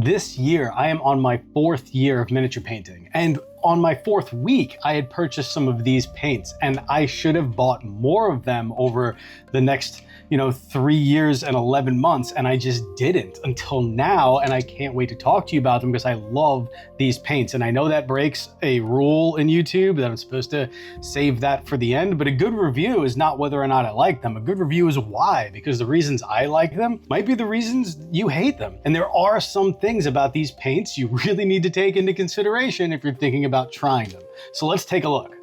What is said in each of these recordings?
This year, I am on my 4th year of miniature painting, and on my 4th week, I had purchased some of these paints, and I should have bought more of them over the next 3 years and 11 months, and I just didn't until now, and I can't wait to talk to you about them because I love these paints. And I know that breaks a rule in YouTube that I'm supposed to save that for the end, but a good review is not whether or not I like them. A good review is why, because the reasons I like them might be the reasons you hate them. And there are some things about these paints you really need to take into consideration if you're thinking about trying them. So let's take a look.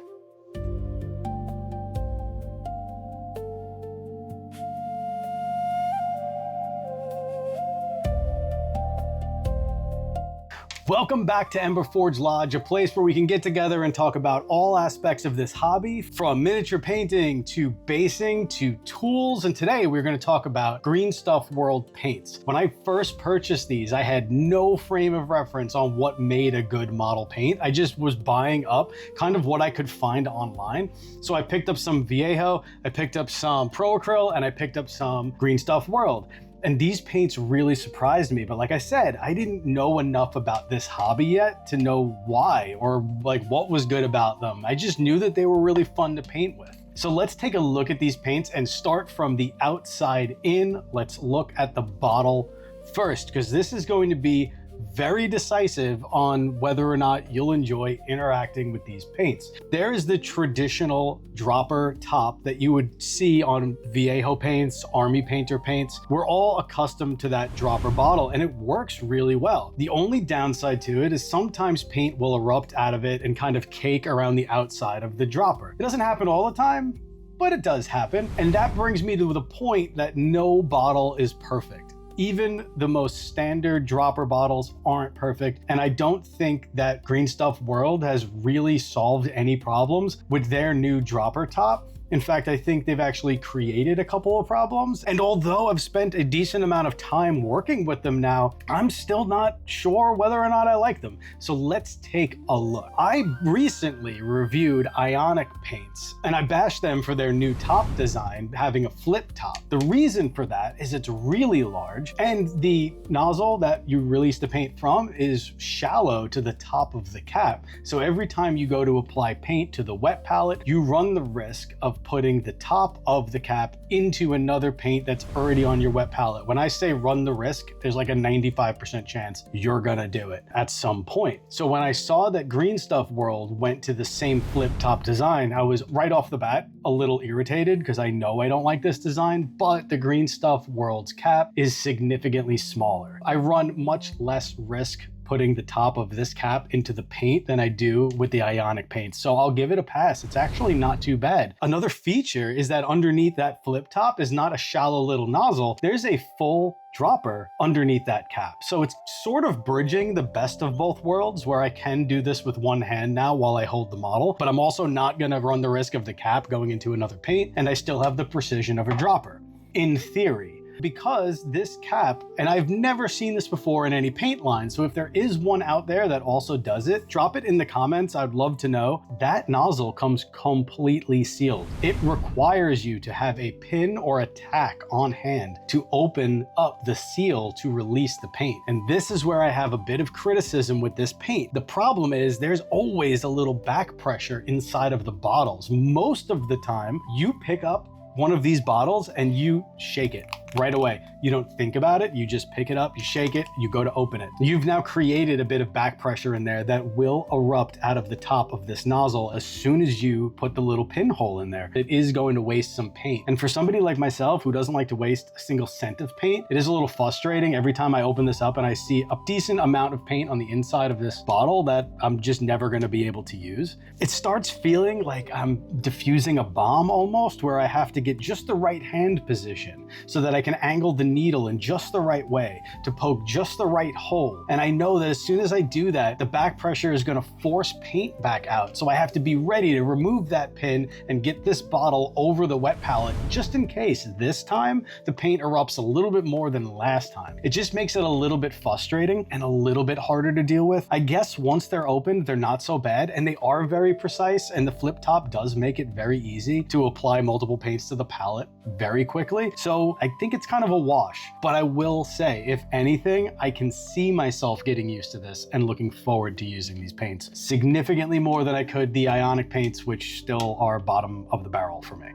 Welcome back to Emberforge Lodge, a place where we can get together and talk about all aspects of this hobby, from miniature painting to basing to tools. And today we're going to talk about GreenStuffWorld paints. When I first purchased these, I had no frame of reference on what made a good model paint. I just was buying up kind of what I could find online. So I picked up some Viejo, I picked up some Pro Acryl, and I picked up some GreenStuffWorld. And these paints really surprised me. But like I said, I didn't know enough about this hobby yet to know why or like what was good about them. I just knew that they were really fun to paint with. So let's take a look at these paints and start from the outside in. Let's look at the bottle first, because this is going to be very decisive on whether or not you'll enjoy interacting with these paints. There is the traditional dropper top that you would see on Viejo paints, Army Painter paints. We're all accustomed to that dropper bottle, and it works really well. The only downside to it is sometimes paint will erupt out of it and kind of cake around the outside of the dropper. It doesn't happen all the time, but it does happen. And that brings me to the point that no bottle is perfect. Even the most standard dropper bottles aren't perfect, and I don't think that GreenStuffWorld has really solved any problems with their new dropper top. In fact, I think they've actually created a couple of problems. And although I've spent a decent amount of time working with them now, I'm still not sure whether or not I like them. So let's take a look. I recently reviewed Ionic Paints, and I bashed them for their new top design, having a flip top. The reason for that is it's really large, and the nozzle that you release the paint from is shallow to the top of the cap. So every time you go to apply paint to the wet palette, you run the risk of putting the top of the cap into another paint that's already on your wet palette. When I say run the risk, there's like a 95% chance you're gonna do it at some point. So when I saw that GreenStuffWorld went to the same flip top design, I was right off the bat a little irritated because I know I don't like this design, but the GreenStuffWorld's cap is significantly smaller. I run much less risk putting the top of this cap into the paint than I do with the Ionic paint. So I'll give it a pass. It's actually not too bad. Another feature is that underneath that flip top is not a shallow little nozzle. There's a full dropper underneath that cap. So it's sort of bridging the best of both worlds, where I can do this with one hand now while I hold the model, but I'm also not gonna run the risk of the cap going into another paint, and I still have the precision of a dropper, in theory. Because this cap, and I've never seen this before in any paint line, so if there is one out there that also does it, drop it in the comments. I'd love to know. That nozzle comes completely sealed. It requires you to have a pin or a tack on hand to open up the seal to release the paint. And this is where I have a bit of criticism with this paint. The problem is there's always a little back pressure inside of the bottles. Most of the time, you pick up one of these bottles and you shake it right away. You don't think about it, you just pick it up, you shake it, you go to open it. You've now created a bit of back pressure in there that will erupt out of the top of this nozzle as soon as you put the little pinhole in there. It is going to waste some paint. And for somebody like myself who doesn't like to waste a single cent of paint, it is a little frustrating every time I open this up and I see a decent amount of paint on the inside of this bottle that I'm just never gonna be able to use. It starts feeling like I'm diffusing a bomb almost, where I have to get just the right hand position so that I can angle the needle in just the right way to poke just the right hole. And I know that as soon as I do that, the back pressure is going to force paint back out. So I have to be ready to remove that pin and get this bottle over the wet palette just in case this time the paint erupts a little bit more than last time. It just makes it a little bit frustrating and a little bit harder to deal with. I guess once they're opened, they're not so bad, and they are very precise, and the flip top does make it very easy to apply multiple paints to the palette very quickly. So I think think it's kind of a wash. But I will say, if anything, I can see myself getting used to this and looking forward to using these paints significantly more than I could the ionic paints, which still are bottom of the barrel for me.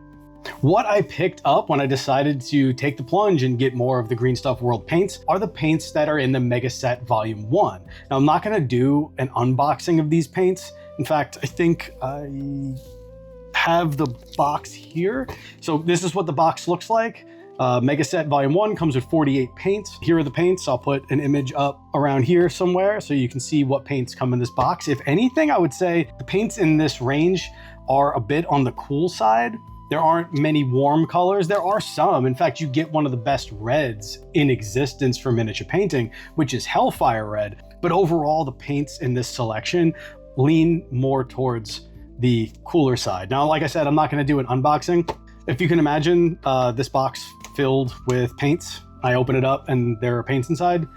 What I picked up when I decided to take the plunge and get more of the GreenStuffWorld paints are the paints that are in the Mega Set Volume 1. Now, I'm not going to do an unboxing of these paints. In fact, I think I have the box here. So this is what the box looks like. Mega Set Volume 1 comes with 48 paints. Here are the paints. I'll put an image up around here somewhere so you can see what paints come in this box. If anything, I would say the paints in this range are a bit on the cool side. There aren't many warm colors. There are some. In fact, you get one of the best reds in existence for miniature painting, which is Hellfire Red. But overall, the paints in this selection lean more towards the cooler side. Now, like I said, I'm not going to do an unboxing. If you can imagine this box filled with paints, I open it up and there are paints inside.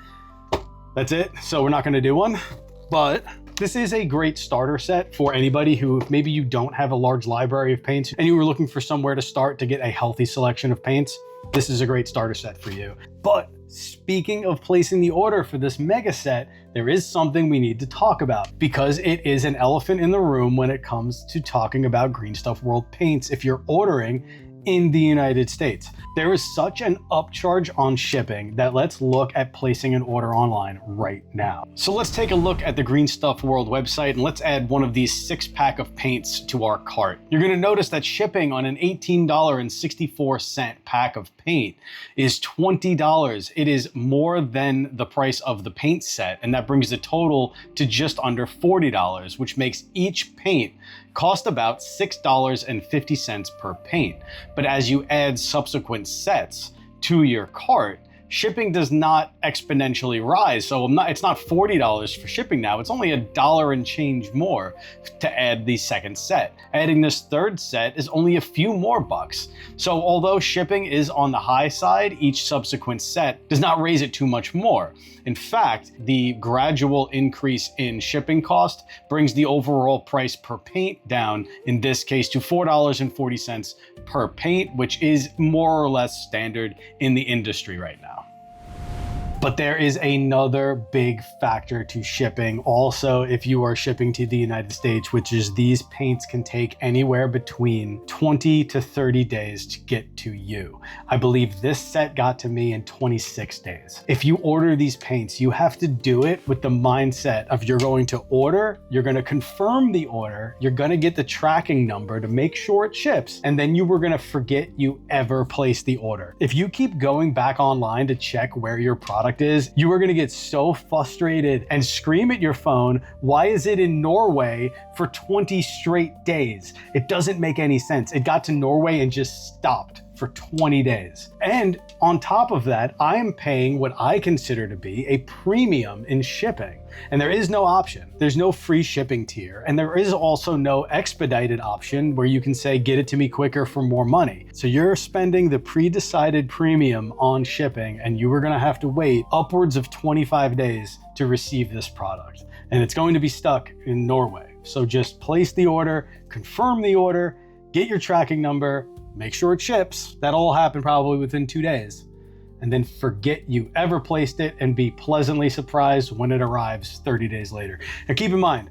That's it. So we're not going to do one, but this is a great starter set for anybody who, if maybe you don't have a large library of paints and you were looking for somewhere to start to get a healthy selection of paints, this is a great starter set for you. But speaking of placing the order for this mega set, there is something we need to talk about because it is an elephant in the room when it comes to talking about GreenStuffWorld paints if you're ordering in the United States. There is such an upcharge on shipping that let's look at placing an order online right now. So let's take a look at the GreenStuffWorld website and let's add one of these 6-pack of paints to our cart. You're gonna notice that shipping on an $18.64 pack of paint is $20. It is more than the price of the paint set, and that brings the total to just under $40, which makes each paint cost about $6.50 per paint. But as you add subsequent sets to your cart, shipping does not exponentially rise. So it's not $40 for shipping now, it's only $1 and change more to add the second set. Adding this third set is only a few more bucks. So although shipping is on the high side, each subsequent set does not raise it too much more. In fact, the gradual increase in shipping cost brings the overall price per paint down, in this case to $4.40 per paint, which is more or less standard in the industry right now. But there is another big factor to shipping also if you are shipping to the United States, which is these paints can take anywhere between 20 to 30 days to get to you. I believe this set got to me in 26 days. If you order these paints, you have to do it with the mindset of you're going to order, you're going to confirm the order, you're going to get the tracking number to make sure it ships, and then you were going to forget you ever placed the order. If you keep going back online to check where your product is, you are going to get so frustrated and scream at your phone, why is it in Norway for 20 straight days? It doesn't make any sense. It got to Norway and just stopped for 20 days. And on top of that, I am paying what I consider to be a premium in shipping. And there is no option. There's no free shipping tier. And there is also no expedited option where you can say, get it to me quicker for more money. So you're spending the pre-decided premium on shipping, and you are gonna have to wait upwards of 25 days to receive this product. And it's going to be stuck in Norway. So just place the order, confirm the order, get your tracking number, make sure it ships. That'll all happen probably within 2 days. And then forget you ever placed it and be pleasantly surprised when it arrives 30 days later. Now keep in mind,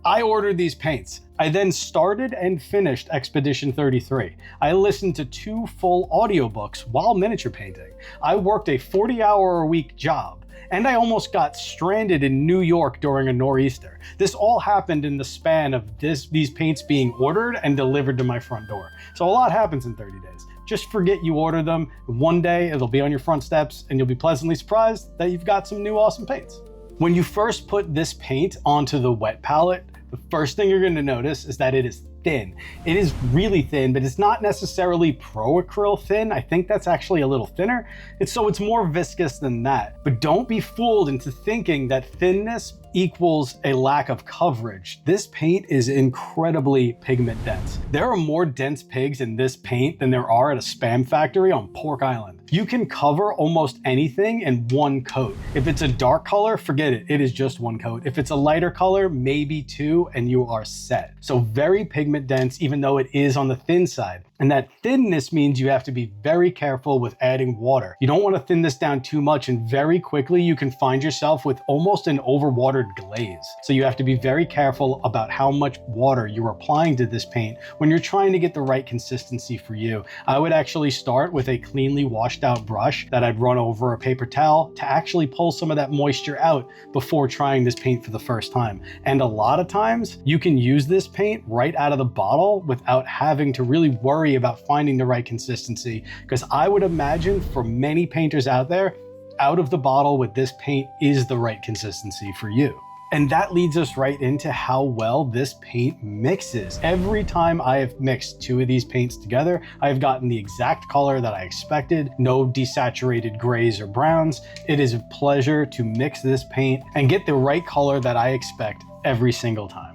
I ordered these paints. I then started and finished Expedition 33. I listened to 2 full audiobooks while miniature painting. I worked a 40-hour-a-week job, and I almost got stranded in New York during a nor'easter. This all happened in the span of these paints being ordered and delivered to my front door. So a lot happens in 30 days. Just forget you ordered them. One day it'll be on your front steps and you'll be pleasantly surprised that you've got some new awesome paints. When you first put this paint onto the wet palette, the first thing you're going to notice is that it is thin. It is really thin, but it's not necessarily pro acryl thin. I think that's actually a little thinner. It's more viscous than that. But don't be fooled into thinking that thinness equals a lack of coverage. This paint is incredibly pigment dense. There are more dense pigs in this paint than there are at a Spam factory on Pork Island. You can cover almost anything in one coat. If it's a dark color, forget it. It is just one coat. If it's a lighter color, maybe 2, and you are set. So very pigment dense, even though it is on the thin side. And that thinness means you have to be very careful with adding water. You don't want to thin this down too much, and very quickly you can find yourself with almost an overwatered glaze. So you have to be very careful about how much water you're applying to this paint when you're trying to get the right consistency for you. I would actually start with a cleanly washed out brush that I'd run over a paper towel to actually pull some of that moisture out before trying this paint for the first time. And a lot of times you can use this paint right out of the bottle without having to really worry about finding the right consistency, because I would imagine for many painters out there, out of the bottle with this paint is the right consistency for you. And that leads us right into how well this paint mixes. Every time I have mixed two of these paints together, I've gotten the exact color that I expected, no desaturated grays or browns. It is a pleasure to mix this paint and get the right color that I expect every single time.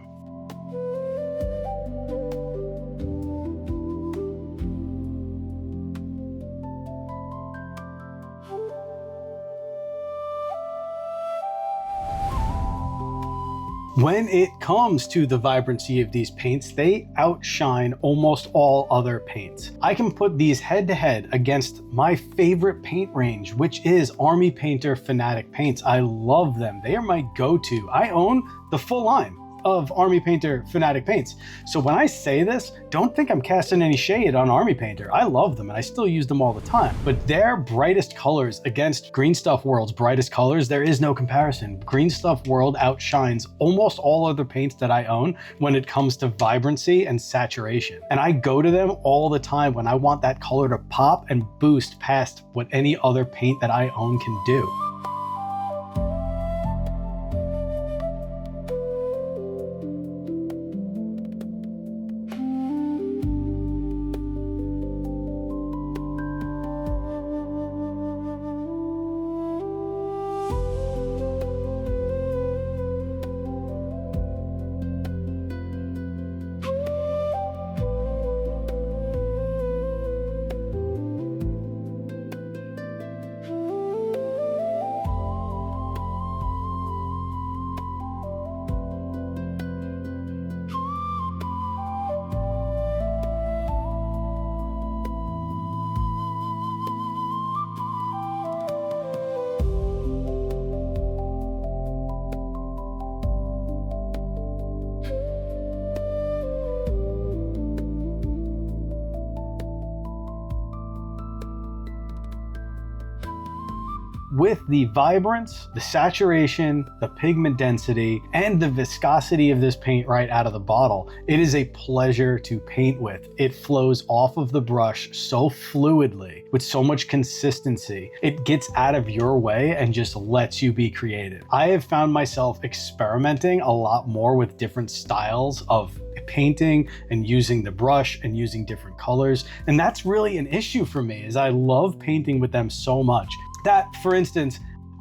When it comes to the vibrancy of these paints, they outshine almost all other paints. I can put these head to head against my favorite paint range, which is Army Painter Fanatic Paints. I love them. They are my go-to. I own the full line of Army Painter Fanatic Paints. So when I say this, don't think I'm casting any shade on Army Painter. I love them and I still use them all the time. But their brightest colors against GreenStuffWorld's brightest colors, there is no comparison. GreenStuffWorld outshines almost all other paints that I own when it comes to vibrancy and saturation. And I go to them all the time when I want that color to pop and boost past what any other paint that I own can do. With the vibrance, the saturation, the pigment density, and the viscosity of this paint right out of the bottle, it is a pleasure to paint with. It flows off of the brush so fluidly, with so much consistency. It gets out of your way and just lets you be creative. I have found myself experimenting a lot more with different styles of painting and using the brush and using different colors. And that's really an issue for me, is I love painting with them so much. That, for instance,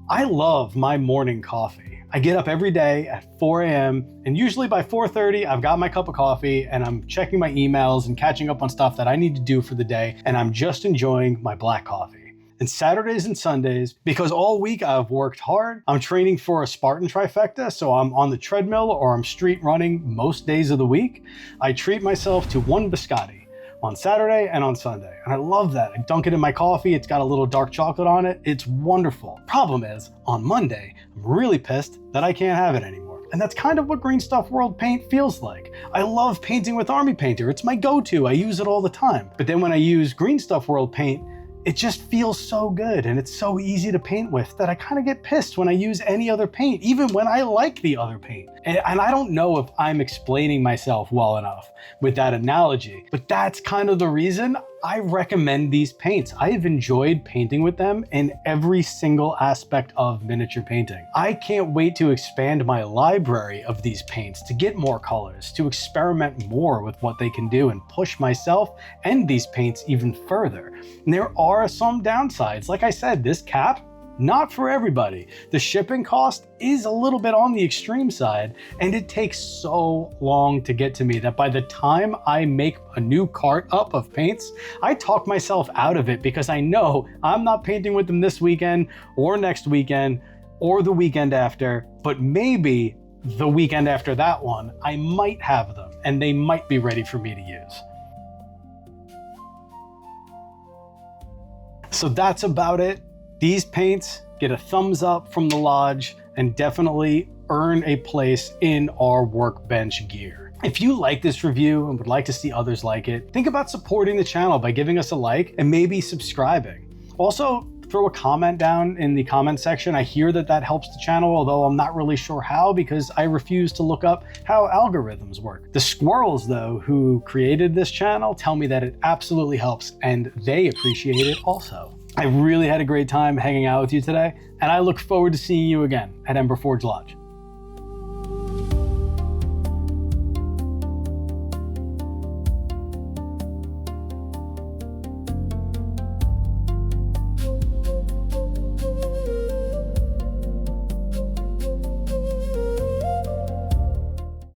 I love my morning coffee. I get up every day at 4 a.m. and usually by 4:30, I've got my cup of coffee and I'm checking my emails and catching up on stuff that I need to do for the day. And I'm just enjoying my black coffee. And Saturdays and Sundays, because all week I've worked hard, I'm training for a Spartan trifecta. So I'm on the treadmill or I'm street running most days of the week. I treat myself to one biscotti on Saturday and on Sunday. And I love that. I dunk it in my coffee. It's got a little dark chocolate on it. It's wonderful. Problem is, on Monday, I'm really pissed that I can't have it anymore. And that's kind of what GreenStuffWorld paint feels like. I love painting with Army Painter. It's my go-to. I use it all the time. But then when I use GreenStuffWorld paint, it just feels so good and it's so easy to paint with that I kind of get pissed when I use any other paint, even when I like the other paint. And I don't know if I'm explaining myself well enough with that analogy, but that's kind of the reason I recommend these paints. I have enjoyed painting with them in every single aspect of miniature painting. I can't wait to expand my library of these paints, to get more colors, to experiment more with what they can do and push myself and these paints even further. And there are some downsides. Like I said, this cap, not for everybody. The shipping cost is a little bit on the extreme side, and it takes so long to get to me that by the time I make a new cart up of paints, I talk myself out of it because I know I'm not painting with them this weekend or next weekend or the weekend after, but maybe the weekend after that one, I might have them and they might be ready for me to use. So that's about it. These paints get a thumbs up from the Lodge and definitely earn a place in our workbench gear. If you like this review and would like to see others like it, think about supporting the channel by giving us a like and maybe subscribing. Also, throw a comment down in the comment section. I hear that that helps the channel, although I'm not really sure how because I refuse to look up how algorithms work. The squirrels, though, who created this channel tell me that it absolutely helps and they appreciate it also. I really had a great time hanging out with you today, and I look forward to seeing you again at Emberforge Lodge.